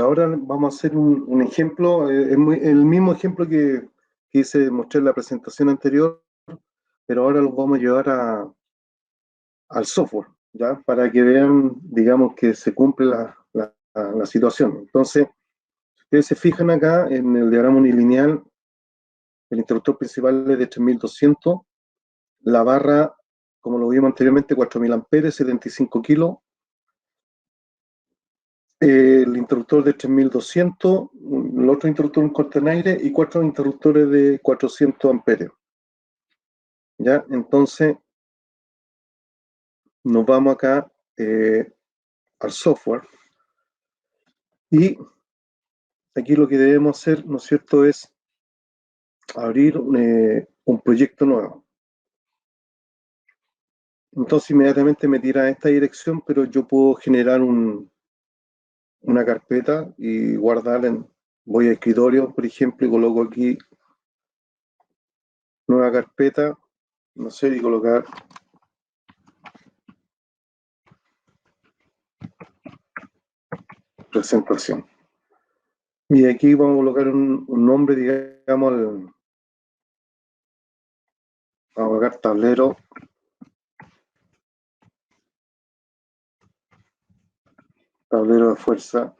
Ahora vamos a hacer un ejemplo, el mismo ejemplo que mostré en la presentación anterior, pero ahora lo vamos a llevar al software, ¿ya? Para que vean, digamos, que se cumple la situación. Entonces, ustedes se fijan acá en el diagrama unilineal, el interruptor principal es de 3200, la barra, como lo vimos anteriormente, 4000 amperes, 75 kilos, el interruptor de 3200, el otro interruptor en corte en aire y cuatro interruptores de 400 amperes. ¿Ya? Entonces, nos vamos acá al software y aquí lo que debemos hacer, ¿no es cierto?, es abrir un proyecto nuevo. Entonces, inmediatamente me tira a esta dirección, pero yo puedo generar una carpeta y guardarla voy a escritorio, por ejemplo, y coloco aquí nueva carpeta, no sé, y colocar presentación. Y aquí vamos a colocar un nombre, digamos, vamos a colocar tablero de fuerza.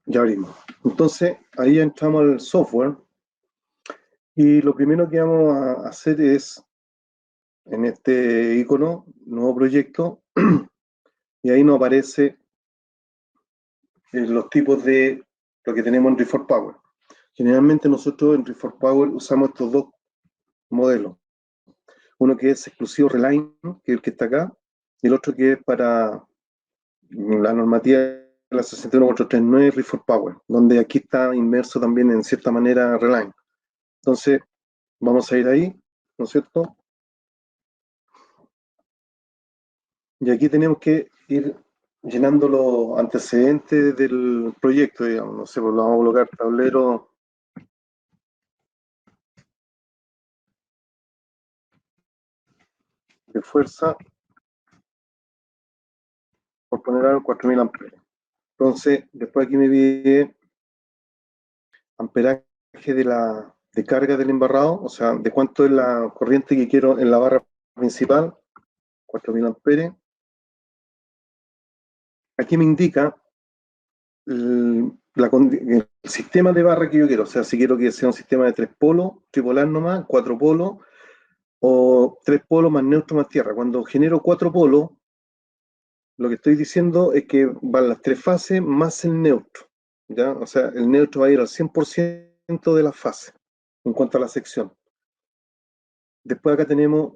Ya abrimos. Entonces, ahí entramos al software y lo primero que vamos a hacer es, en este icono, nuevo proyecto, y ahí nos aparece los tipos de lo que tenemos en Reform Power. Generalmente nosotros en Reform Power usamos estos dos modelos. Uno que es exclusivo Reline, que es el que está acá, y el otro que es para la normativa de la 61439 Reform Power, donde aquí está inmerso también en cierta manera Reline. Entonces, vamos a ir ahí, ¿no es cierto? Y aquí tenemos que ir llenando los antecedentes del proyecto, digamos, no sé, pues lo vamos a colocar tablero de fuerza, por poner algo, 4000 amperes. Entonces, después aquí me pide amperaje de carga del embarrado, o sea, de cuánto es la corriente que quiero en la barra principal, 4000 amperes. Aquí me indica el sistema de barra que yo quiero, o sea, si quiero que sea un sistema de 3 polos, tripolar nomás, 4 polos, o 3 polos más neutro más tierra. Cuando genero 4 polos, lo que estoy diciendo es que van las 3 fases más el neutro, ¿ya? O sea, el neutro va a ir al 100% de la fase en cuanto a la sección. Después acá tenemos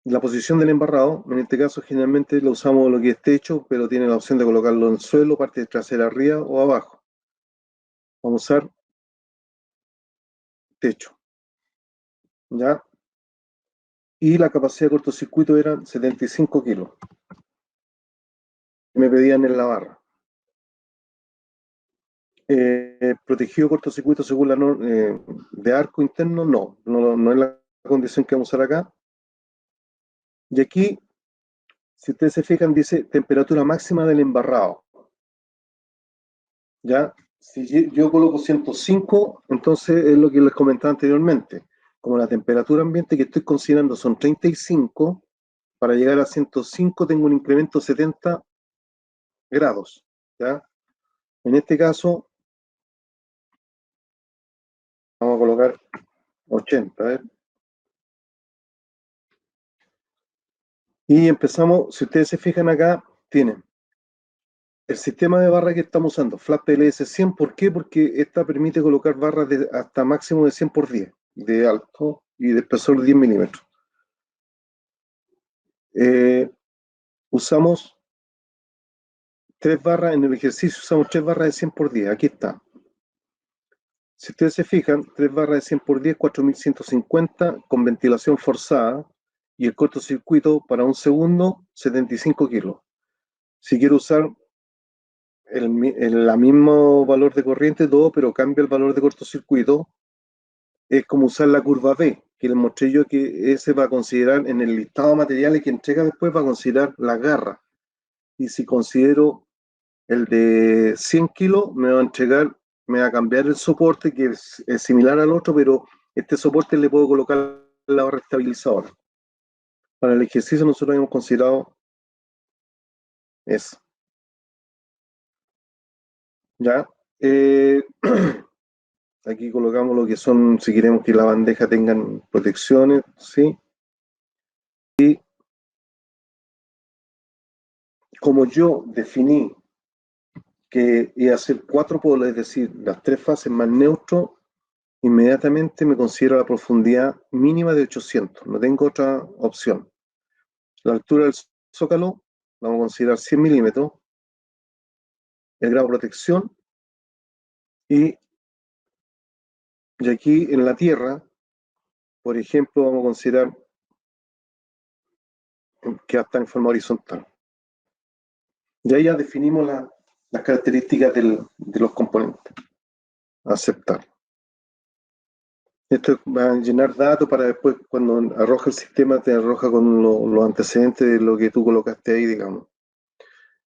la posición del embarrado. En este caso generalmente lo usamos lo que es techo, pero tiene la opción de colocarlo en suelo, parte trasera arriba o abajo. Vamos a usar techo, ¿ya? Y la capacidad de cortocircuito eran 75 kilos. Me pedían en la barra. Protegido cortocircuito según la norma de arco interno, no es la condición que vamos a usar acá. Y aquí, si ustedes se fijan, dice temperatura máxima del embarrado. ¿Ya? Si yo coloco 105, entonces es lo que les comentaba anteriormente. Como la temperatura ambiente que estoy considerando son 35, para llegar a 105 tengo un incremento de 70 grados. ¿Ya? En este caso, vamos a colocar 80. ¿ver? Y empezamos, si ustedes se fijan acá, tienen el sistema de barra que estamos usando, Flat PLS 100. ¿Por qué? Porque esta permite colocar barras de hasta máximo de 100 por 10 de alto y de espesor 10 milímetros. Usamos 3 barras, en el ejercicio usamos 3 barras de 100 por 10, aquí está. Si ustedes se fijan, 3 barras de 100 por 10, 4150 con ventilación forzada y el cortocircuito para un segundo, 75 kilos. Si quiero usar el mismo valor de corriente, todo, pero cambia el valor de cortocircuito, es como usar la curva B. que les mostré yo, que ese va a considerar en el listado de materiales que entrega después, va a considerar las garras. Y si considero el de 100 kilos, me va a entregar, me va a cambiar el soporte, que es similar al otro, pero este soporte le puedo colocar la barra estabilizadora. Para el ejercicio nosotros hemos considerado eso. ¿Ya? Aquí colocamos lo que son, si queremos que la bandeja tengan protecciones, ¿sí? Y como yo definí que iba a ser 4 polos, es decir, las 3 fases más neutro, inmediatamente me considero la profundidad mínima de 800, no tengo otra opción. La altura del zócalo, vamos a considerar 100 milímetros, el grado de protección, y aquí en la tierra, por ejemplo, vamos a considerar que va a estar en forma horizontal. Ya definimos las características de los componentes. Aceptar. Esto va a llenar datos para después, cuando arroja el sistema, te arroja con los antecedentes de lo que tú colocaste ahí, digamos.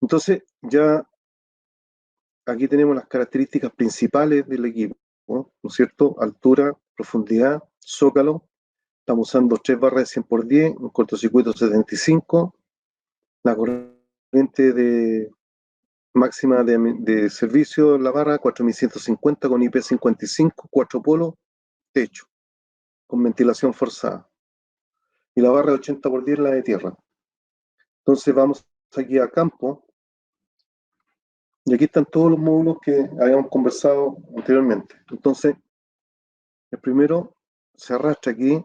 Entonces, ya aquí tenemos las características principales del equipo, ¿no es cierto? Altura, profundidad, zócalo. Estamos usando 3 barras de 100×10, un cortocircuito 75, la corriente máxima de servicio, la barra 4150 con IP55, 4 polos, techo, con ventilación forzada. Y la barra de 80×10 la de tierra. Entonces vamos aquí a campo, y aquí están todos los módulos que habíamos conversado anteriormente. Entonces, el primero se arrastra aquí,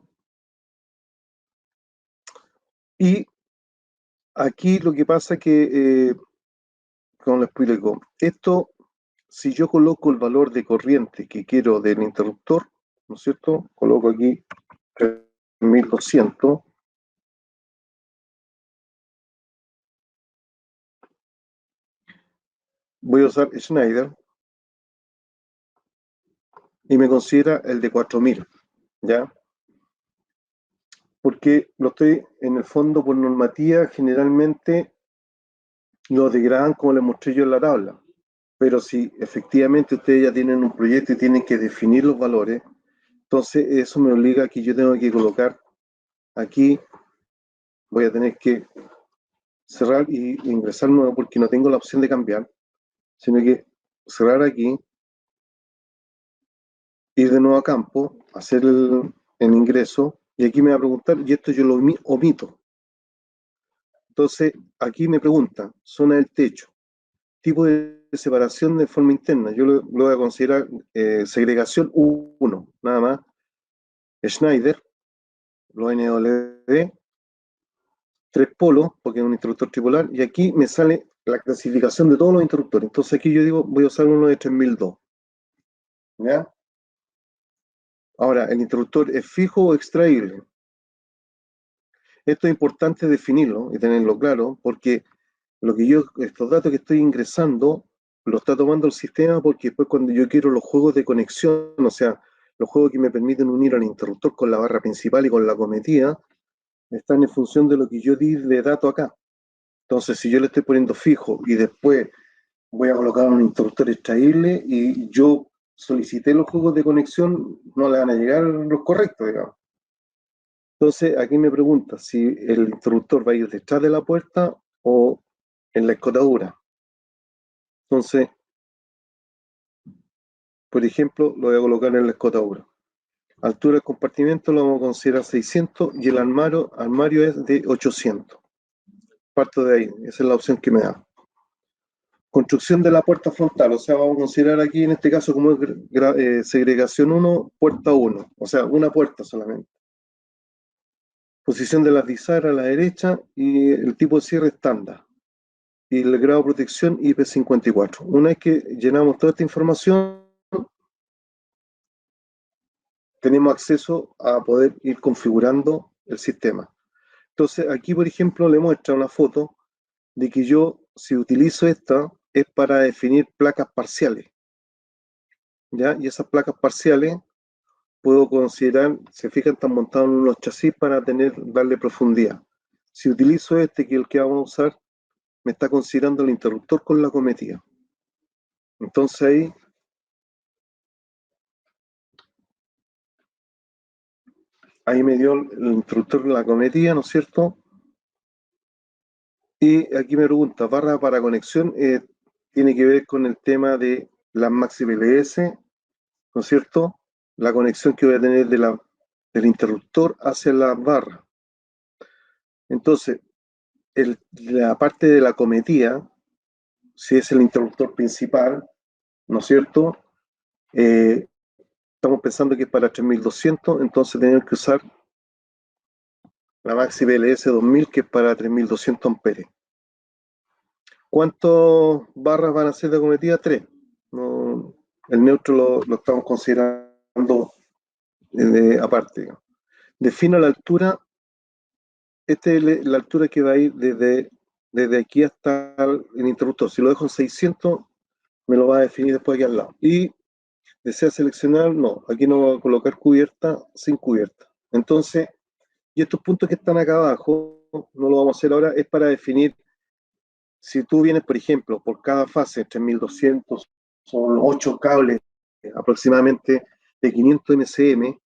y aquí lo que pasa es que, como les explico, esto, si yo coloco el valor de corriente que quiero del interruptor, ¿no es cierto? Coloco aquí 3200. Voy a usar Schneider y me considera el de 4000, ¿ya? Porque lo estoy, en el fondo, por normativa, generalmente lo degradan como les mostré yo en la tabla. Pero si efectivamente ustedes ya tienen un proyecto y tienen que definir los valores, entonces eso me obliga a que yo tengo que colocar aquí, voy a tener que cerrar y ingresar nuevo porque no tengo la opción de cambiar, sino que cerrar aquí, ir de nuevo a campo, hacer el ingreso, y aquí me va a preguntar, y esto yo lo omito. Entonces, aquí me pregunta, zona del techo, tipo de separación de forma interna. Yo lo voy a considerar segregación 1, nada más. Schneider, los NWD, 3 polos, porque es un interruptor tripolar, y aquí me sale la clasificación de todos los interruptores. Entonces aquí yo digo, voy a usar uno de 3002. ¿Ya? Ahora, ¿el interruptor es fijo o extraíble? Esto es importante definirlo y tenerlo claro, porque estos datos que estoy ingresando, los está tomando el sistema, porque después cuando yo quiero los juegos de conexión, o sea, los juegos que me permiten unir al interruptor con la barra principal y con la cometida, están en función de lo que yo di de dato acá. Entonces, si yo le estoy poniendo fijo y después voy a colocar un interruptor extraíble y yo solicité los juegos de conexión, no le van a llegar los correctos, digamos. Entonces, aquí me pregunta si el interruptor va a ir detrás de la puerta o en la escotadura. Entonces, por ejemplo, lo voy a colocar en la escotadura. Altura del compartimento lo vamos a considerar 600 y el armario es de 800. Parto de ahí, esa es la opción que me da. Construcción de la puerta frontal, o sea, vamos a considerar aquí en este caso como segregación 1, puerta 1, o sea, una puerta solamente. Posición de las bisagras a la derecha y el tipo de cierre estándar. Y el grado de protección IP54. Una vez que llenamos toda esta información, tenemos acceso a poder ir configurando el sistema. Entonces, aquí, por ejemplo, le muestra una foto de que yo, si utilizo esta, es para definir placas parciales, ¿ya? Y esas placas parciales puedo considerar, se fijan, están montados en unos chasis para darle profundidad. Si utilizo este, que es el que vamos a usar, me está considerando el interruptor con la cometida. Entonces ahí me dio el interruptor con la cometida, ¿no es cierto? Y aquí me pregunta, barra para conexión, tiene que ver con el tema de las Maxi PLS, ¿no es cierto? La conexión que voy a tener del interruptor hacia la barra. Entonces, la parte de la cometida, si es el interruptor principal, ¿no es cierto? Estamos pensando que es para 3200, entonces tenemos que usar la Maxi PLS 2000, que es para 3200 amperes. ¿Cuántas barras van a ser de cometida? 3. No, el neutro lo estamos considerando aparte. Defino la altura. Esta es la altura que va a ir desde aquí hasta el interruptor. Si lo dejo en 600, me lo va a definir después aquí al lado. Y desea seleccionar, no, aquí no voy a colocar cubierta, sin cubierta. Entonces, y estos puntos que están acá abajo, no lo vamos a hacer ahora, es para definir, si tú vienes, por ejemplo, por cada fase, 3200, son 8 cables aproximadamente de 500 MCM,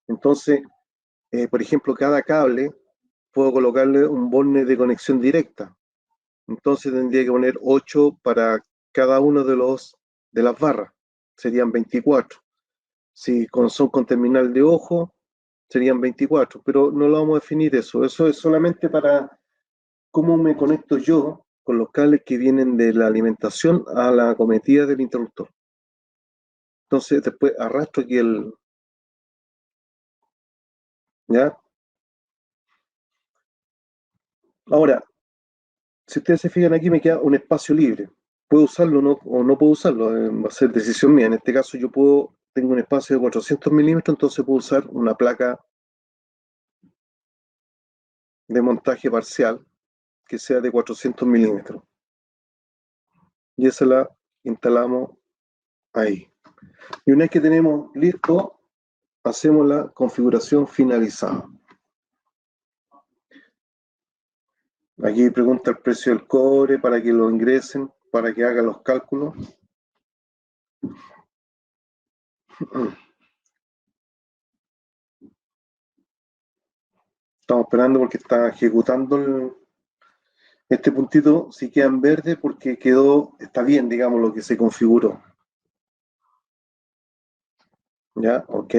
entonces, por ejemplo, cada cable puedo colocarle un borne de conexión directa. Entonces tendría que poner 8 para cada uno de las barras. Serían 24. Si son con terminal de ojo, serían 24. Pero no lo vamos a definir eso. Eso es solamente para cómo me conecto yo con los cables que vienen de la alimentación a la cometida del interruptor. Entonces después arrastro aquí ¿ya? Ahora, si ustedes se fijan aquí, me queda un espacio libre. Puedo usarlo o no puedo usarlo, va a ser decisión mía. En este caso tengo un espacio de 400 milímetros, entonces puedo usar una placa de montaje parcial que sea de 400 milímetros. Y esa la instalamos ahí. Y una vez que tenemos listo, hacemos la configuración finalizada. Aquí pregunta el precio del cobre para que lo ingresen, para que hagan los cálculos. Estamos esperando porque está ejecutando este puntito. Si queda en verde, porque está bien, digamos, lo que se configuró. Ya, ok.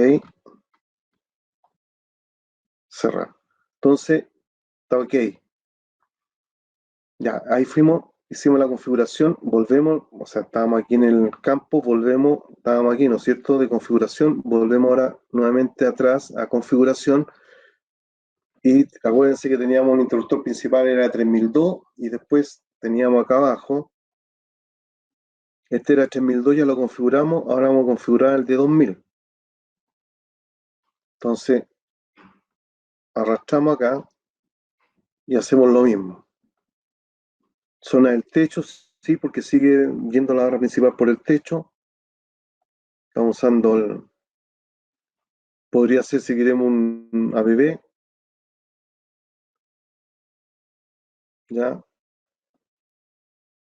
Cerrar. Entonces, está ok. Ya, ahí fuimos, hicimos la configuración, volvemos, o sea, estábamos aquí en el campo, volvemos, estábamos aquí, ¿no es cierto?, de configuración, volvemos ahora nuevamente atrás a configuración, y acuérdense que teníamos un interruptor principal, era 3002, y después teníamos acá abajo, este era 3002, ya lo configuramos, ahora vamos a configurar el de 2000. Entonces, arrastramos acá y hacemos lo mismo. Zona del techo, sí, porque sigue yendo la barra principal por el techo. Estamos usando podría ser, si queremos, un ABB, ya,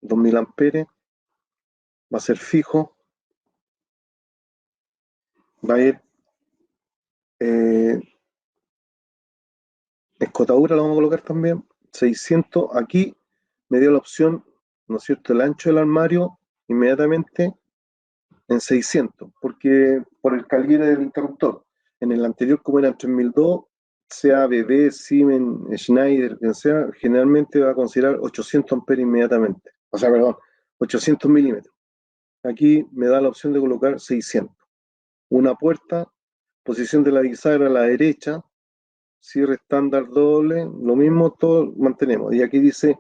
2000 amperes, va a ser fijo, va a ir eh, escotadura, lo vamos a colocar también, 600, aquí me dio la opción, ¿no es cierto?, el ancho del armario, inmediatamente en 600, porque por el calibre del interruptor. En el anterior, como era 3002, sea ABB, Siemens, Schneider, quien sea, generalmente va a considerar 800 amperes inmediatamente. O sea, perdón, 800 milímetros. Aquí me da la opción de colocar 600. Una puerta, posición de la bisagra a la derecha, cierre estándar doble, lo mismo, todo mantenemos. Y aquí dice,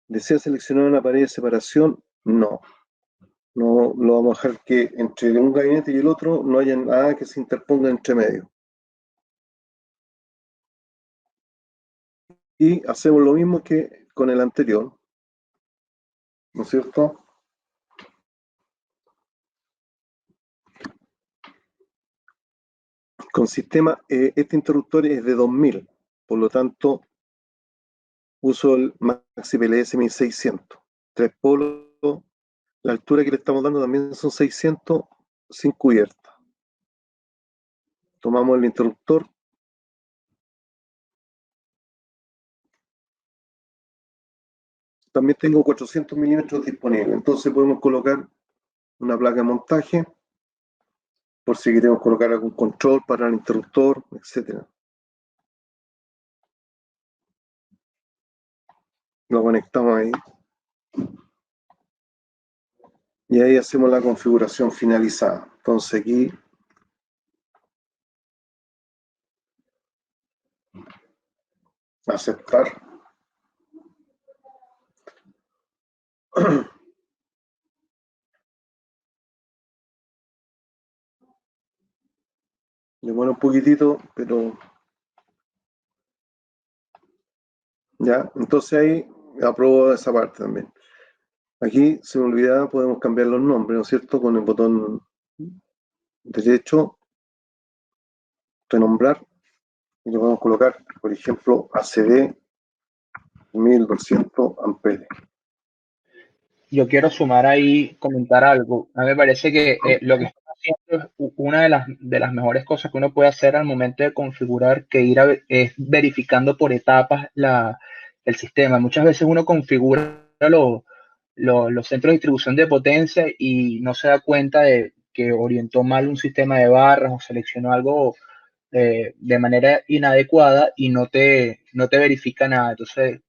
¿desea seleccionar una pared de separación? No. No lo vamos a dejar que entre un gabinete y el otro no haya nada que se interponga entre medio. Y hacemos lo mismo que con el anterior, ¿no es cierto? Con sistema, este interruptor es de 2000, por lo tanto, uso el Maxi PLS 1600. 3 polos, la altura que le estamos dando también son 600 sin cubierta. Tomamos el interruptor. También tengo 400 milímetros disponibles, entonces podemos colocar una placa de montaje, por si queremos colocar algún control para el interruptor, etcétera. Lo conectamos ahí. Y ahí hacemos la configuración finalizada. Entonces aquí aceptar. Demora un poquitito, pero ya. Entonces ahí apruebo esa parte también. Aquí, se me olvidaba, podemos cambiar los nombres, ¿no es cierto? Con el botón derecho, renombrar, y le podemos colocar, por ejemplo, ACD 1200 amperes. Yo quiero sumar ahí, comentar algo. A mí me parece que lo que están haciendo es una de las mejores cosas que uno puede hacer al momento de configurar, es verificando por etapas el sistema. Muchas veces uno configura los centros de distribución de potencia y no se da cuenta de que orientó mal un sistema de barras o seleccionó algo de manera inadecuada y no te verifica nada. Entonces,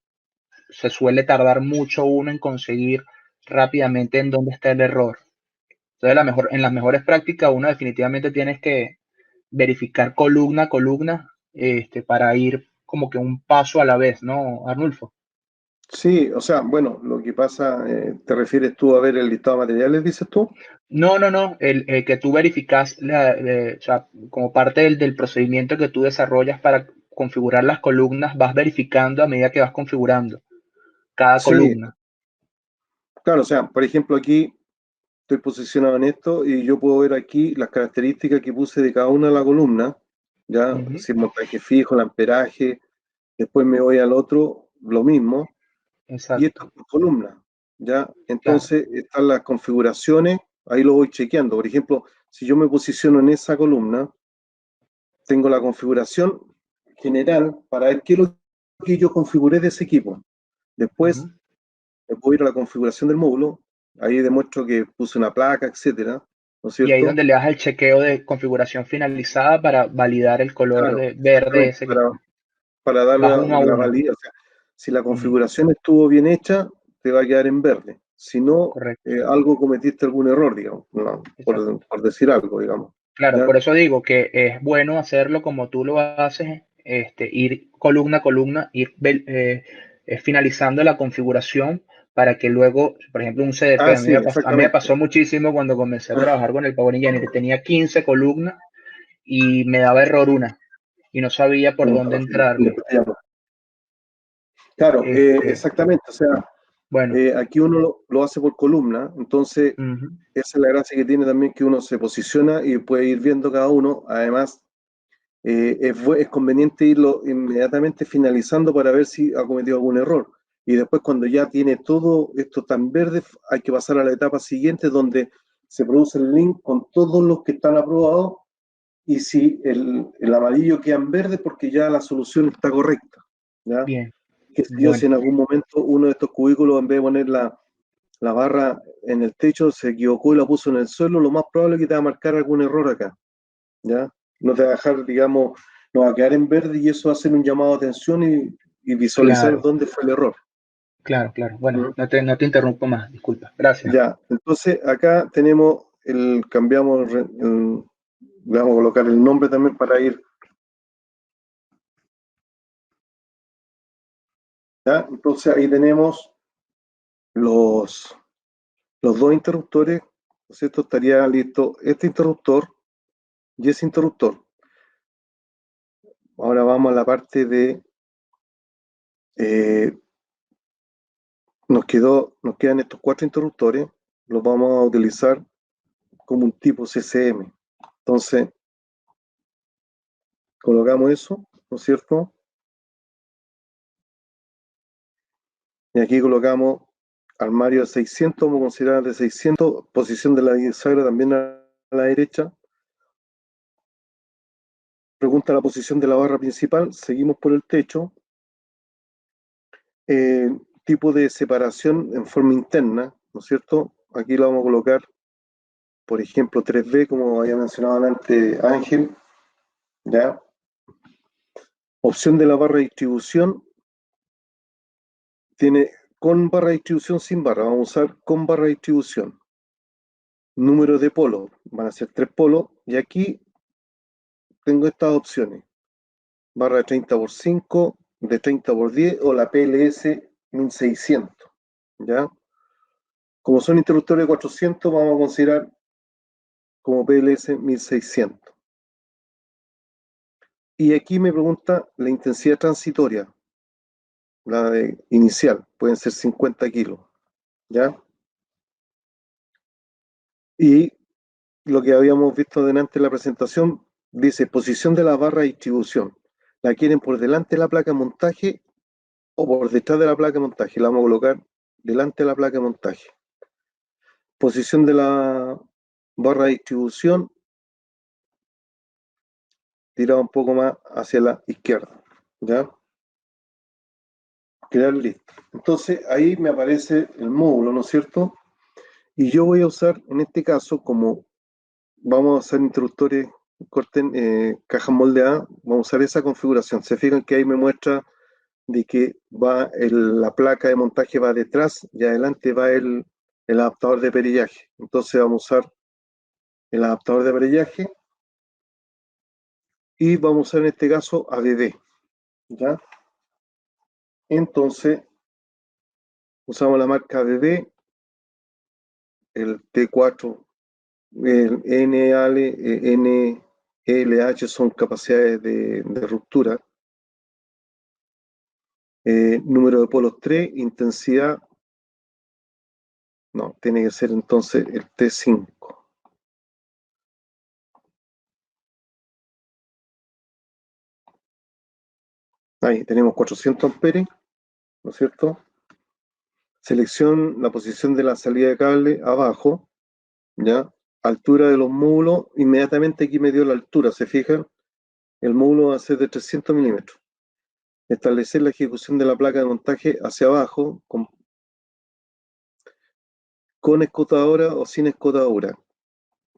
se suele tardar mucho uno en conseguir rápidamente en dónde está el error. Entonces, en las mejores prácticas, uno definitivamente tienes que verificar columna a columna para ir como que un paso a la vez, ¿no, Arnulfo? Sí, o sea, bueno, lo que pasa, ¿te refieres tú a ver el listado de materiales, dices tú? No, no, no. El que tú verificas, o sea, como parte del procedimiento que tú desarrollas para configurar las columnas, vas verificando a medida que vas configurando cada Sí, columna. claro, o sea, por ejemplo, aquí estoy posicionado en esto y yo puedo ver aquí las características que puse de cada una de las columnas, ya, Ujú, si el montaje fijo, el amperaje, después me voy al otro, lo mismo, y esto exacto, es por columna, ya, claro. entonces están las configuraciones, ahí lo voy chequeando, por ejemplo, si yo me posiciono en esa columna, tengo la configuración general para ver qué es lo que yo configuré de ese equipo. Después Ujú. me puedo ir a la configuración del módulo, ahí demuestro que puse una placa, etcétera, ¿no es Y ahí cierto? donde le das el chequeo de configuración finalizada para validar el color Claro, de verde exactamente, ese que está. para darle Vas uno a la uno. validez. O sea, si la Mm, configuración estuvo bien hecha, te va a quedar en verde. Si no, correcto, algo cometiste algún error, digamos, no, exacto. por decir algo, digamos. Claro, ¿Ya? por eso digo que es bueno hacerlo como tú lo haces, ir columna a columna, finalizando la configuración para que luego, por ejemplo, un CDP, Ah, sí, a mí me exactamente. pasó muchísimo cuando comencé a trabajar con el Power Engineer, tenía 15 columnas y me daba error una y no sabía por dónde entrarle. Claro, Este, exactamente. O sea, bueno, aquí uno lo hace por columna, entonces ujú, esa es la gracia que tiene también que uno se posiciona y puede ir viendo cada uno. Además, es conveniente irlo inmediatamente finalizando para ver si ha cometido algún error. Y después cuando ya tiene todo esto tan verde, hay que pasar a la etapa siguiente donde se produce el link con todos los que están aprobados y si el amarillo queda en verde porque ya la solución está correcta. ¿Ya? bien, Que si yo, si bueno, en algún momento uno de estos cubículos en vez de poner la barra en el techo se equivocó y la puso en el suelo, lo más probable es que te va a marcar algún error acá. ¿Ya? No te va a dejar, digamos, no va a quedar en verde y eso va a hacer un llamado de atención y visualizar claro, dónde fue el error. claro, claro. Bueno, ¿Mm? no te interrumpo más, disculpa. Gracias. Ya, entonces acá tenemos cambiamos, le vamos a colocar el nombre también para ir, ¿ya? Entonces ahí tenemos los, los dos interruptores, ¿no es cierto? Estaría listo este interruptor y ese interruptor. Ahora vamos a la parte de, eh, nos quedan estos cuatro interruptores, los vamos a utilizar como un tipo CCM. Entonces, Colocamos eso, ¿no es cierto? Y aquí colocamos armario de 600, vamos a considerar de 600, posición de la bisagra también a la derecha. Pregunta la posición de la barra principal, seguimos por el techo. Tipo de separación en forma interna, ¿no es cierto? Aquí lo vamos a colocar, por ejemplo, 3B, como había mencionado antes Ángel, ¿ya? Opción de la barra de distribución, tiene con barra de distribución, sin barra, vamos a usar con barra de distribución. Número de polos, van a ser 3 polos, y aquí tengo estas opciones, barra de 30 por 5, de 30 por 10 o la PLS 1600, ¿ya? Como son interruptores de 400, vamos a considerar como PLS 1600. Y aquí me pregunta la intensidad transitoria, la de inicial, pueden ser 50 kilos, ¿ya? Y lo que habíamos visto delante en la presentación, dice posición de la barra de distribución. ¿La quieren por delante de la placa de montaje o por detrás de la placa de montaje? La vamos a colocar delante de la placa de montaje. Posición de la barra de distribución, tirada un poco más hacia la izquierda, ¿ya? Crear lista. Entonces ahí me aparece el módulo, ¿no es cierto? Y yo voy a usar, en este caso, como vamos a usar interruptores cajas moldeadas, vamos a usar esa configuración. Se fijan que ahí me muestra de que la placa de montaje va detrás y adelante va el adaptador de perillaje. Entonces vamos a usar el adaptador de perillaje y vamos a usar en este caso ABB, ¿ya? Entonces usamos la marca ABB, el T4, el NLH son capacidades de ruptura. Número de polos 3, intensidad, no, tiene que ser entonces el T5. Ahí tenemos 400 amperes, ¿no es cierto? Selección la posición de la salida de cable abajo, ¿ya? Altura de los módulos, inmediatamente aquí me dio la altura, ¿se fijan? El módulo va a ser de 300 milímetros. Establecer la ejecución de la placa de montaje hacia abajo con escotadora o sin escotadora,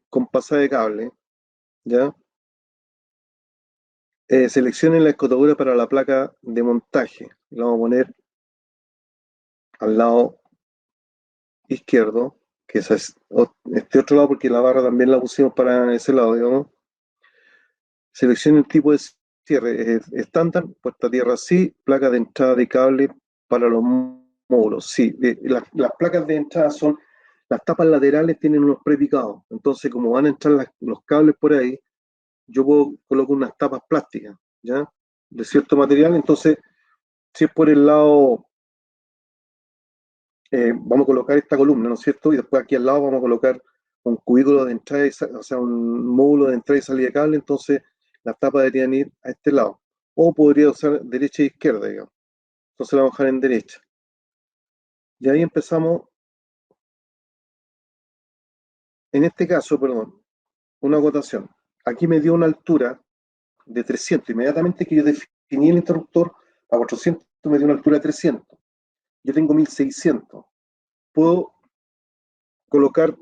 con pasada de cable, ¿ya? Seleccionen la escotadura para la placa de montaje. La vamos a poner al lado izquierdo, que es este otro lado porque la barra también la pusimos para ese lado, digamos. Seleccione el tipo de cierre estándar, puesta a tierra sí, placa de entrada de cable para los módulos, sí. Las placas de entrada son, las tapas laterales tienen unos prepicados, entonces como van a entrar los cables por ahí, yo coloco unas tapas plásticas, ¿ya? De cierto material, entonces si es por el lado, vamos a colocar esta columna, ¿no es cierto? Y después aquí al lado vamos a colocar un cubículo de entrada, o sea, un módulo de entrada y salida de cable, entonces las tapas deberían ir a este lado. O podría usar derecha e izquierda, digamos. Entonces la vamos a dejar en derecha. Y ahí empezamos, en este caso, perdón, una acotación. Aquí me dio una altura de 300. Inmediatamente que yo definí el interruptor a 400, me dio una altura de 300. Yo tengo 1600. Puedo colocar,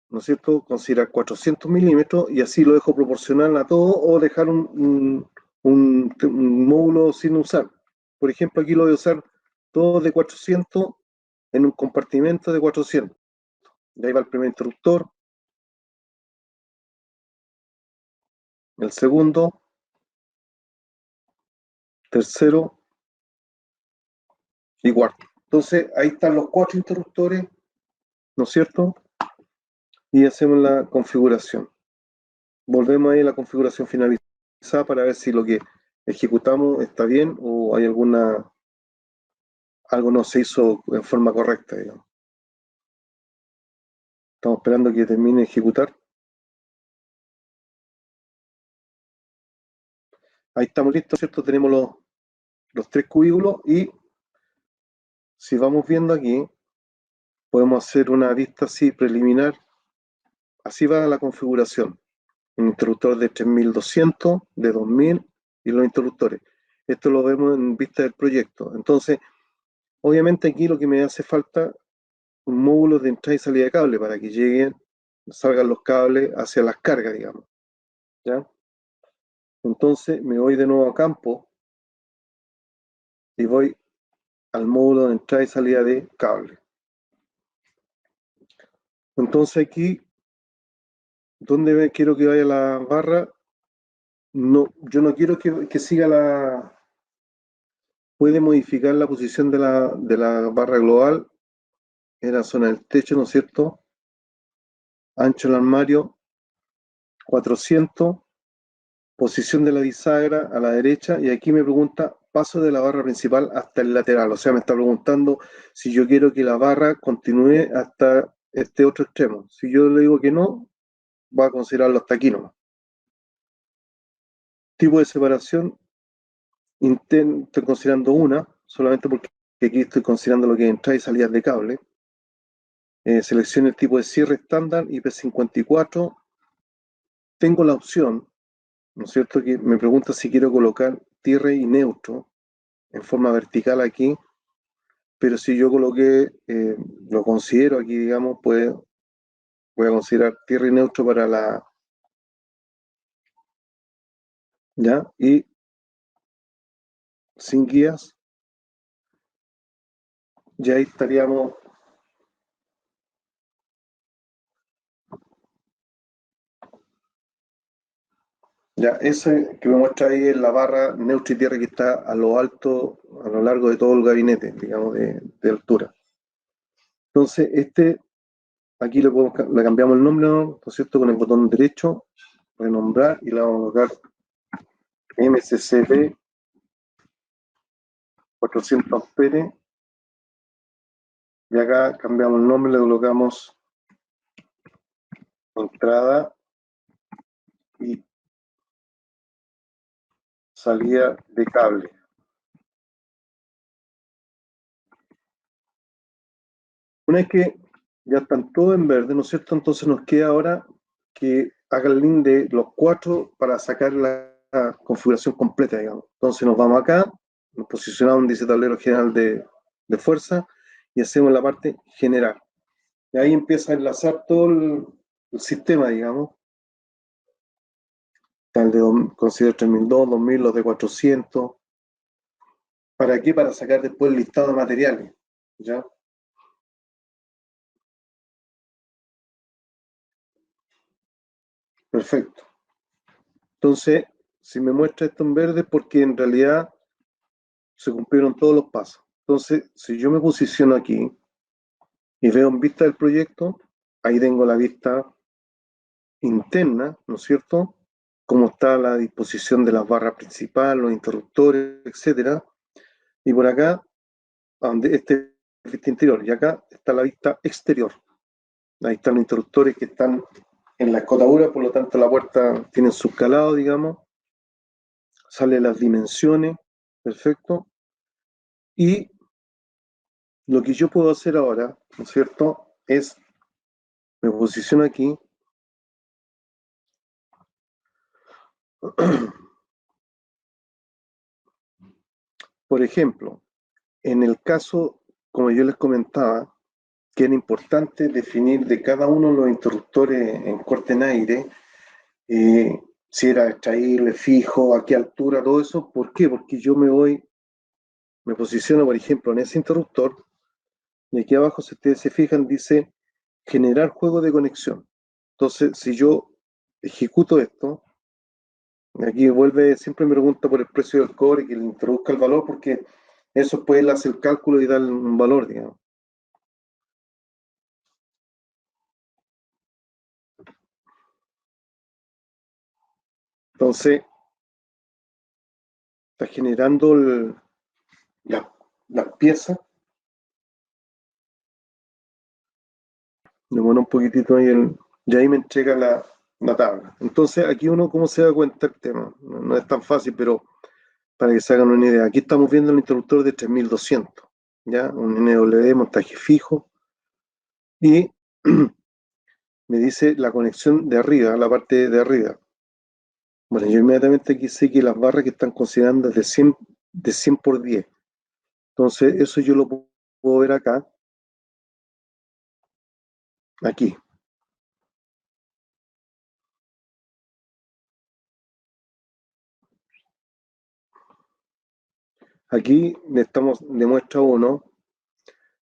¿no es cierto?, considerar 400 milímetros y así lo dejo proporcional a todo o dejar un módulo sin usar. Por ejemplo, aquí lo voy a usar todo de 400 en un compartimento de 400. Y ahí va el primer interruptor, el segundo, tercero y cuarto. Entonces, ahí están los 4 interruptores, ¿no es cierto? Y hacemos la configuración. Volvemos ahí a la configuración finalizada para ver si lo que ejecutamos está bien o hay algo no se hizo en forma correcta, digamos. Estamos esperando que termine de ejecutar. Ahí estamos listos, ¿cierto? Tenemos los tres cubículos y si vamos viendo aquí, podemos hacer una vista así preliminar. Así va la configuración. Un interruptor de 3200, de 2000 y los interruptores. Esto lo vemos en vista del proyecto. Entonces, obviamente aquí lo que me hace falta un módulo de entrada y salida de cable para que lleguen, salgan los cables hacia las cargas, digamos. ¿Ya? Entonces me voy de nuevo a campo y voy al módulo de entrada y salida de cable. Entonces aquí, ¿dónde quiero que vaya la barra? No, yo no quiero que siga la... Puede modificar la posición de la barra global en la zona del techo, ¿no es cierto? Ancho del armario, 400, posición de la bisagra a la derecha, y aquí me pregunta paso de la barra principal hasta el lateral, o sea, me está preguntando si yo quiero que la barra continúe hasta este otro extremo. Si yo le digo que no, va a considerarlo hasta aquí nomás. Tipo de separación, estoy considerando una, solamente porque aquí estoy considerando lo que es entrada y salidas de cable. Selecciono el tipo de cierre estándar IP54. Tengo la opción, ¿no es cierto?, que me pregunta si quiero colocar tierra y neutro en forma vertical aquí, pero si yo coloqué, lo considero aquí, digamos, pues voy a considerar tierra y neutro para la, ¿ya? Y sin guías, ya ahí estaríamos, ya ese que me muestra ahí es la barra neutro y tierra que está a lo alto, a lo largo de todo el gabinete, digamos, de altura. Entonces, aquí le cambiamos el nombre, ¿no es cierto? Con el botón derecho, renombrar, y le vamos a colocar MCCP 400 amperes, y acá cambiamos el nombre, le colocamos entrada y salida de cable. Una vez que ya están todos en verde, ¿no es cierto? Entonces nos queda ahora que haga el link de los cuatro para sacar la configuración completa, digamos. Entonces nos vamos acá, nos posicionamos en dice tablero general de fuerza y hacemos la parte general. Y ahí empieza a enlazar todo el sistema, digamos. Está el de considero 3002, 2000, los de 400. ¿Para qué? Para sacar después el listado de materiales. ¿Ya? Perfecto. Entonces, si me muestra esto en verde, porque en realidad se cumplieron todos los pasos. Entonces, si yo me posiciono aquí y veo en vista del proyecto, ahí tengo la vista interna, ¿no es cierto? Cómo está la disposición de las barras principales, los interruptores, etcétera. Y por acá, donde este es la vista interior, y acá está la vista exterior. Ahí están los interruptores que están en la escotadura, por lo tanto la puerta tiene su calado, digamos, sale las dimensiones, perfecto. Y lo que yo puedo hacer ahora, ¿no es cierto?, es, me posiciono aquí, por ejemplo, en el caso, como yo les comentaba, que era importante definir de cada uno de los interruptores en corte en aire, si era extraíble, fijo, a qué altura, todo eso. ¿Por qué? Porque yo me posiciono, por ejemplo, en ese interruptor, y aquí abajo, si ustedes se fijan, dice generar juego de conexión. Entonces, si yo ejecuto esto, aquí vuelve, siempre me pregunta por el precio del cobre, que le introduzca el valor, porque eso puede él hacer el cálculo y dar un valor, digamos. Entonces, está generando la, las piezas. Demora un poquitito ahí y ahí me entrega una tabla. Entonces, aquí uno, ¿cómo se da cuenta el tema? No es tan fácil, pero para que se hagan una idea. Aquí estamos viendo el interruptor de 3200, ¿ya? Un NW, montaje fijo, y me dice la conexión de arriba, la parte de arriba. Bueno, yo inmediatamente aquí sé que las barras que están considerando es de 100 por 10. Entonces, eso yo lo puedo ver acá, aquí. Aquí demuestra uno.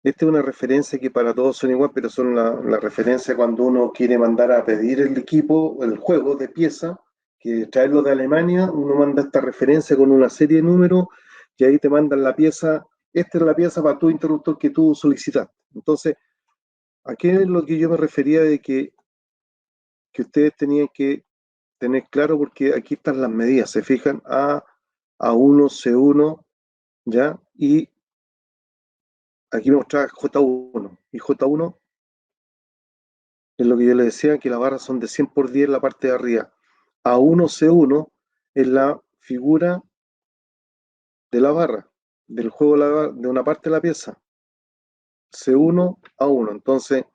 Esta es una referencia que para todos son igual, pero son la referencia cuando uno quiere mandar a pedir el equipo, el juego de pieza, que traerlo de Alemania, uno manda esta referencia con una serie de números y ahí te mandan la pieza. Esta es la pieza para tu interruptor que tú solicitas. Entonces, aquí es lo que yo me refería de que ustedes tenían que tener claro, porque aquí están las medidas, se fijan, A1, C1, ¿ya? Y aquí me mostraba J1, y J1 es lo que yo les decía, que las barras son de 100 por 10 en la parte de arriba. A1, C1 es la figura de la barra, del juego de una parte de la pieza. C1, A1. Entonces,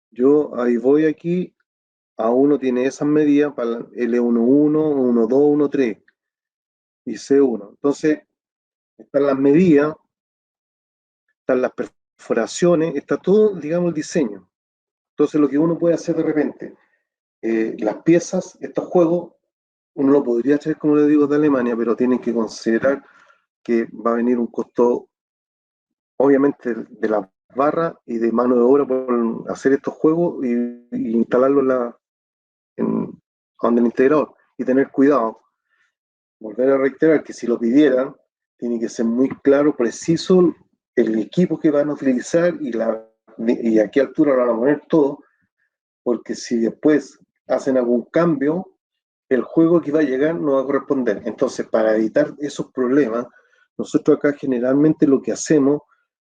yo ahí voy aquí, A1 tiene esas medidas para L11, 12, 13 y C1. Entonces, están las medidas, están las perforaciones, está todo, digamos, el diseño. Entonces, lo que uno puede hacer de repente, las piezas, estos juegos, uno lo podría hacer, como le digo, de Alemania, pero tienen que considerar que va a venir un costo, obviamente, de la barra y de mano de obra por hacer estos juegos y instalarlos en el integrador. Y tener cuidado, volver a reiterar que si lo pidieran, tiene que ser muy claro, preciso el equipo que van a utilizar y a qué altura lo van a poner todo, porque si después hacen algún cambio, el juego que va a llegar no va a corresponder. Entonces, para evitar esos problemas, nosotros acá generalmente lo que hacemos,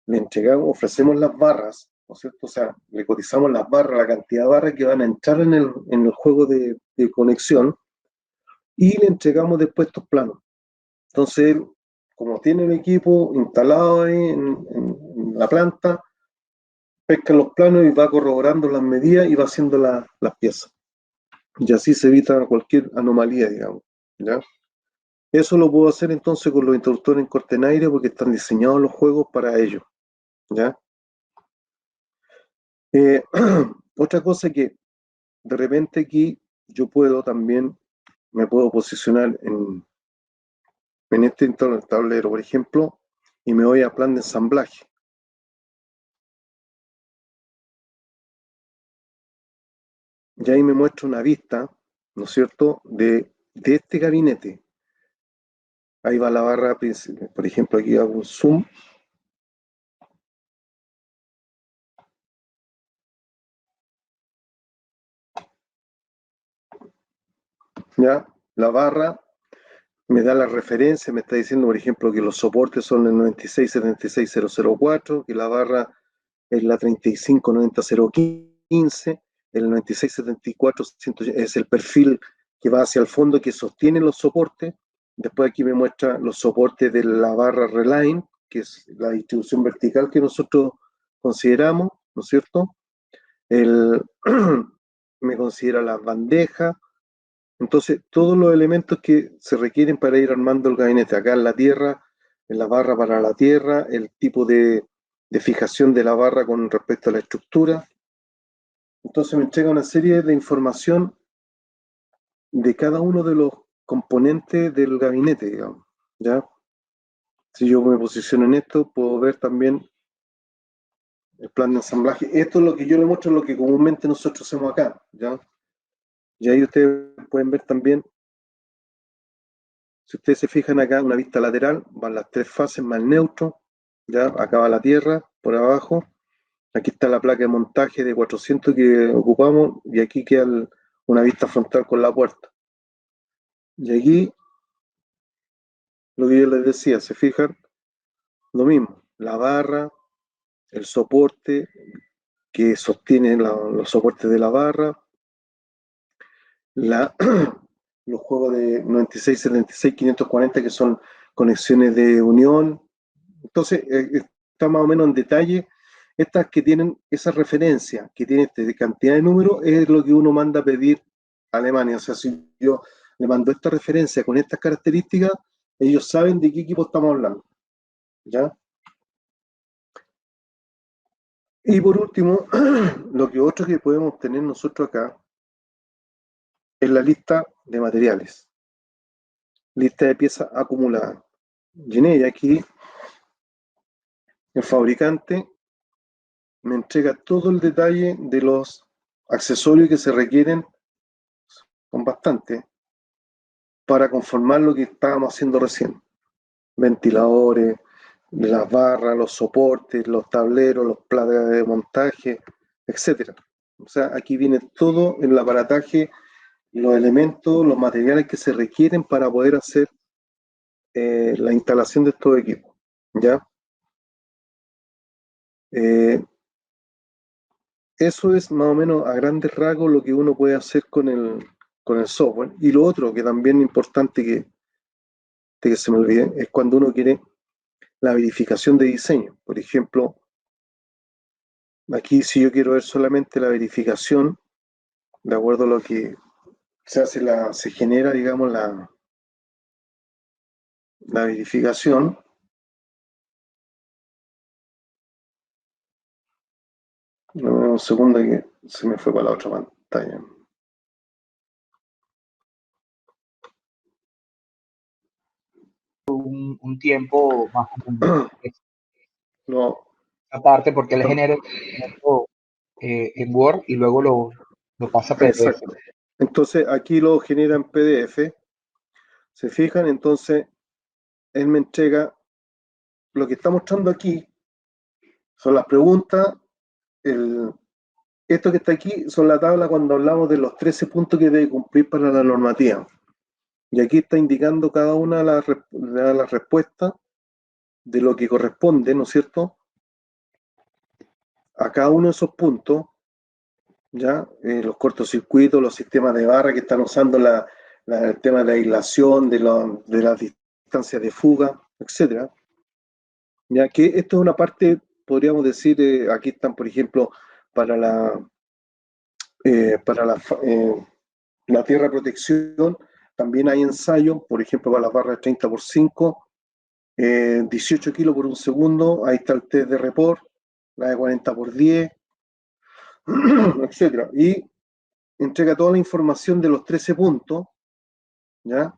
le entregamos, ofrecemos las barras, ¿no es cierto? O sea, le cotizamos las barras, la cantidad de barras que van a entrar en el juego de conexión y le entregamos después estos planos. Entonces, como tiene el equipo instalado ahí en la planta, pesca los planos y va corroborando las medidas y va haciendo las piezas. Y así se evita cualquier anomalía, digamos. ¿Ya? Eso lo puedo hacer entonces con los interruptores en Cortenaire porque están diseñados los juegos para ello. ¿Ya? Eh, otra cosa que de repente aquí yo puedo también, me puedo posicionar en este tablero, por ejemplo, y me voy a plan de ensamblaje. Y ahí me muestra una vista, ¿no es cierto?, de este gabinete. Ahí va la barra principal. Por ejemplo, aquí hago un zoom. Ya, la barra me da la referencia, me está diciendo, por ejemplo, que los soportes son el 9676.004, que la barra es la 3590.015, el 9674 es el perfil que va hacia el fondo que sostiene los soportes. Después aquí me muestra los soportes de la barra Reline, que es la distribución vertical que nosotros consideramos, ¿no es cierto? El, me considera las bandejas. Entonces, todos los elementos que se requieren para ir armando el gabinete, acá en la tierra, en la barra para la tierra, el tipo de fijación de la barra con respecto a la estructura. Entonces me entrega una serie de información de cada uno de los componentes del gabinete, digamos. ¿Ya? Si yo me posiciono en esto, puedo ver también el plan de ensamblaje. Esto es lo que yo le muestro, lo que comúnmente nosotros hacemos acá. ¿Ya? Y ahí ustedes pueden ver también. Si ustedes se fijan acá, una vista lateral, van las tres fases más el neutro, ya acá va la tierra por abajo, aquí está la placa de montaje de 400 que ocupamos y aquí queda una vista frontal con la puerta. Y aquí, lo que yo les decía, se fijan, lo mismo, la barra, el soporte que sostiene los soportes de la barra, los juegos de 96, 76, 540, que son conexiones de unión. Entonces, está más o menos en detalle. Estas que tienen esa referencia, que tienen cantidad de números, es lo que uno manda a pedir a Alemania. O sea, si yo le mando esta referencia con estas características, ellos saben de qué equipo estamos hablando. ¿Ya? Y por último, lo que otro que podemos tener nosotros acá es la lista de materiales, lista de piezas acumuladas. Y en ella aquí el fabricante me entrega todo el detalle de los accesorios que se requieren, son bastantes, para conformar lo que estábamos haciendo recién. Ventiladores, las barras, los soportes, los tableros, los placas de montaje, etc. O sea, aquí viene todo el aparataje, los elementos, los materiales que se requieren para poder hacer la instalación de estos equipos. ¿Ya? Eso es más o menos a grandes rasgos lo que uno puede hacer con el software. Y lo otro que también es importante que se me olvide es cuando uno quiere la verificación de diseño. Por ejemplo, aquí si yo quiero ver solamente la verificación, de acuerdo a lo que se genera, digamos, la verificación. Un segundo que se me fue para la otra pantalla. Un tiempo más No, aparte porque él genera el documento en Word y luego lo pasa a PDF. exacto. Entonces aquí lo genera en PDF. Se fijan, entonces él me entrega lo que está mostrando aquí. Son las preguntas. Esto que está aquí son la tabla cuando hablamos de los 13 puntos que debe cumplir para la normativa. Y aquí está indicando cada una de las respuestas de lo que corresponde, ¿no es cierto? A cada uno de esos puntos, ¿ya? Los cortocircuitos, los sistemas de barra que están usando el tema de la aislación, de las distancias de fuga, etcétera. Ya que esto es una parte, podríamos decir, aquí están, por ejemplo, para para la tierra protección, también hay ensayos, por ejemplo, para las barras de 30 por 5, 18 kilos por un segundo, ahí está el test de report, la de 40 por 10, etcétera. Y entrega toda la información de los 13 puntos, ¿ya?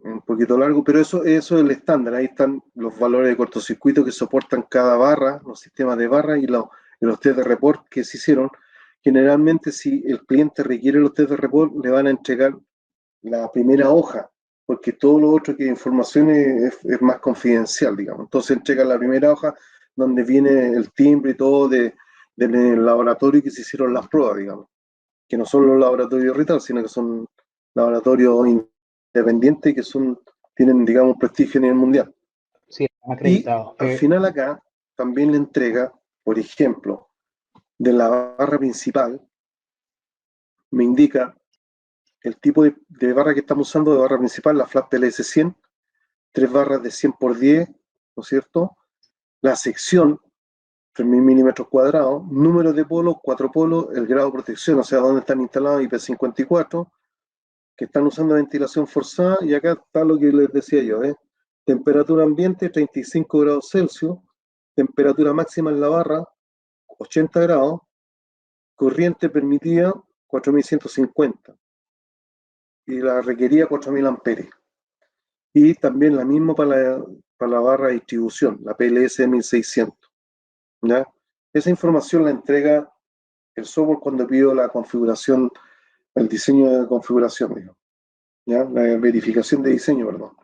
Un poquito largo, pero eso es el estándar. Ahí están los valores de cortocircuito que soportan cada barra, los sistemas de barra y los test de report que se hicieron. Generalmente, si el cliente requiere los test de report, le van a entregar la primera hoja, porque todo lo otro que información es más confidencial, digamos. Entonces entrega la primera hoja donde viene el timbre y todo del laboratorio que se hicieron las pruebas, digamos. Que no son los laboratorios RITAL, sino que son laboratorios independientes que tienen, digamos, prestigio a nivel mundial. Sí, están Y acreditados. al final acá también le entrega, por ejemplo, de la barra principal, me indica el tipo de barra que estamos usando de barra principal, la flat PLS 100, 3 barras de 100 por 10, ¿no es cierto? La sección, 3.000 milímetros cuadrados, número de polos, 4 polos, el grado de protección, o sea, dónde están instalados IP54, que están usando ventilación forzada, y acá está lo que les decía yo, temperatura ambiente 35 grados Celsius, temperatura máxima en la barra 80 grados, corriente permitida 4150 y la requerida 4000 amperes. Y también la misma para la barra de distribución, la PLS 1600. ¿Ya? Esa información la entrega el software cuando pido la configuración, el diseño de configuración, digo, ¿ya? La verificación de diseño, perdón.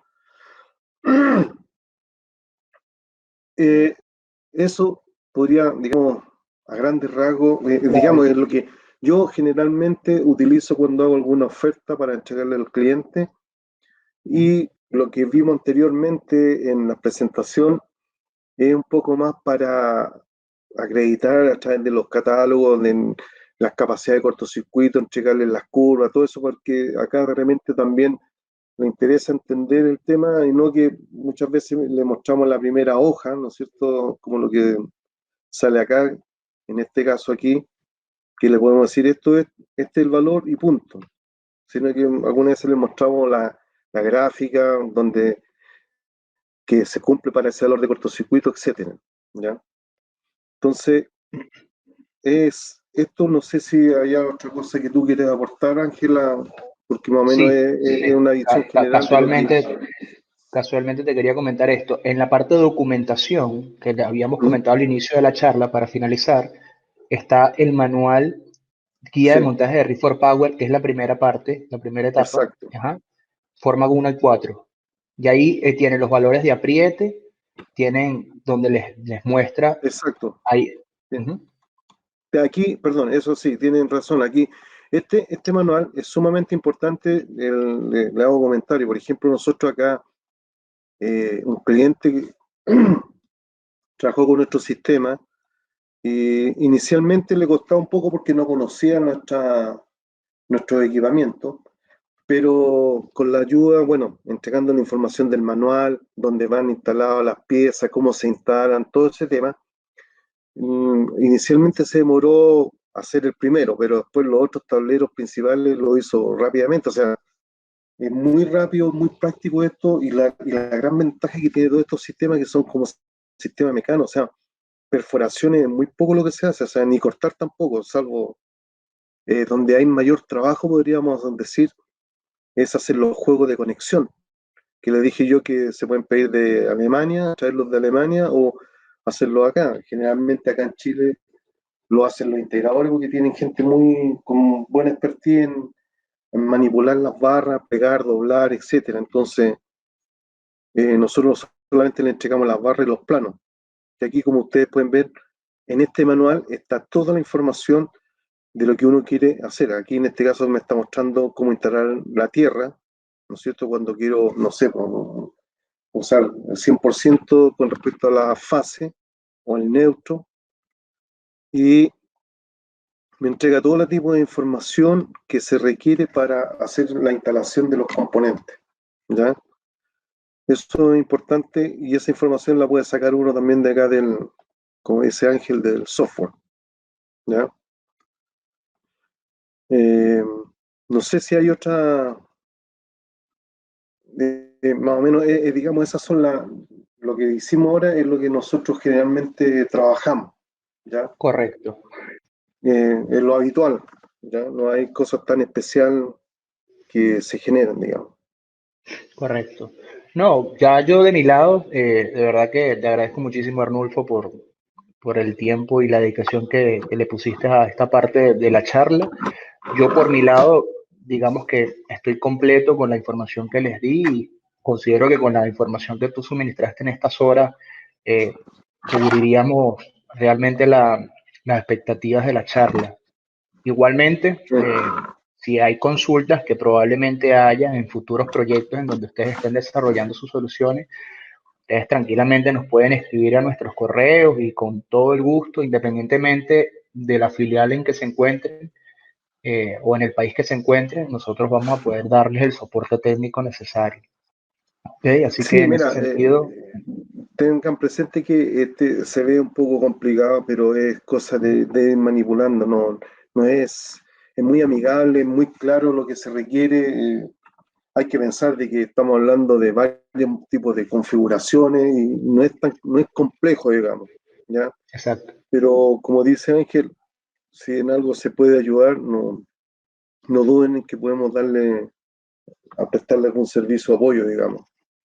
Eso podría, digamos, a grandes rasgos, digamos, es lo que yo generalmente utilizo cuando hago alguna oferta para entregarle al cliente, y lo que vimos anteriormente en la presentación es un poco más para acreditar a través de los catálogos, las capacidades de cortocircuito, entregarles las curvas, todo eso, porque acá realmente también me interesa entender el tema y no que muchas veces le mostramos la primera hoja, ¿no es cierto? Como lo que sale acá, en este caso aquí, que le podemos decir este es el valor y punto. Sino que algunas veces le mostramos la gráfica donde que se cumple para ese valor de cortocircuito, etcétera. ¿Ya? Entonces, esto no sé si hay otra cosa que tú quieres aportar, Ángela, porque más o menos Sí, es sí. una visión general de lo que... Casualmente te quería comentar esto. En la parte de documentación, que le habíamos ¿Mm? comentado al inicio de la charla, para finalizar, está el manual Guía de Sí, montaje de Reef Power, que es la primera parte, la primera etapa, exacto, ajá, forma 1 y 4. Y ahí tienen los valores de apriete, tienen donde les muestra, exacto. ahí, Sí. ujú, Aquí, perdón, eso sí, tienen razón. Aquí, este manual es sumamente importante. Le hago comentario. Por ejemplo, nosotros acá, un cliente que trabajó con nuestro sistema y inicialmente le costaba un poco porque no conocía nuestro equipamiento, pero con la ayuda, bueno, entregando la información del manual, donde van instaladas las piezas, cómo se instalan, todo ese tema. Inicialmente se demoró hacer el primero, pero después los otros tableros principales lo hizo rápidamente. O sea, es muy rápido, muy práctico esto y la gran ventaja que tiene todos estos sistemas que son como sistemas mecánicos. O sea, perforaciones es muy poco lo que se hace, o sea, ni cortar tampoco, salvo donde hay mayor trabajo, podríamos decir, es hacer los juegos de conexión, que le dije yo que se pueden pedir de Alemania, traerlos de Alemania o hacerlo acá. Generalmente acá en Chile lo hacen los integradores porque tienen gente muy con buena expertise en manipular las barras, pegar, doblar, etcétera. Entonces, nosotros solamente le entregamos las barras y los planos. Y aquí, como ustedes pueden ver, en este manual está toda la información de lo que uno quiere hacer. Aquí en este caso me está mostrando cómo instalar la tierra, ¿no es cierto? Cuando quiero, no sé, usar el 100% con respecto a la fase o el neutro. Y me entrega todo el tipo de información que se requiere para hacer la instalación de los componentes. ¿Ya? Eso es importante y esa información la puede sacar uno también de acá como dice Ángel, del software. ¿Ya? Eh, no sé si hay otra, más o menos, digamos, esas son lo que hicimos ahora es lo que nosotros generalmente trabajamos. ¿Ya? correcto, Es lo habitual. ¿Ya? No hay cosas tan especiales que se generan, digamos. correcto. No, ya yo de mi lado, de verdad que te agradezco muchísimo, Arnulfo, por el tiempo y la dedicación que le pusiste a esta parte de la charla. Yo por mi lado, digamos que estoy completo con la información que les di y considero que con la información que tú suministraste en estas horas, cubriríamos realmente las expectativas de la charla. Igualmente, Sí. si hay consultas que probablemente haya en futuros proyectos en donde ustedes estén desarrollando sus soluciones, ustedes tranquilamente nos pueden escribir a nuestros correos y con todo el gusto, independientemente de la filial en que se encuentren, o en el país que se encuentren, nosotros vamos a poder darles el soporte técnico necesario. ¿Ok? Así que Sí, en ese mira, sentido, tengan presente que este se ve un poco complicado, pero es cosa de ir manipulando, no es muy amigable, muy claro lo que se requiere. Hay que pensar de que estamos hablando de varios tipos de configuraciones y no es complejo, digamos, ¿ya? exacto. Pero como dice Ángel, si en algo se puede ayudar, no duden en que podemos a prestarle algún servicio de apoyo, digamos.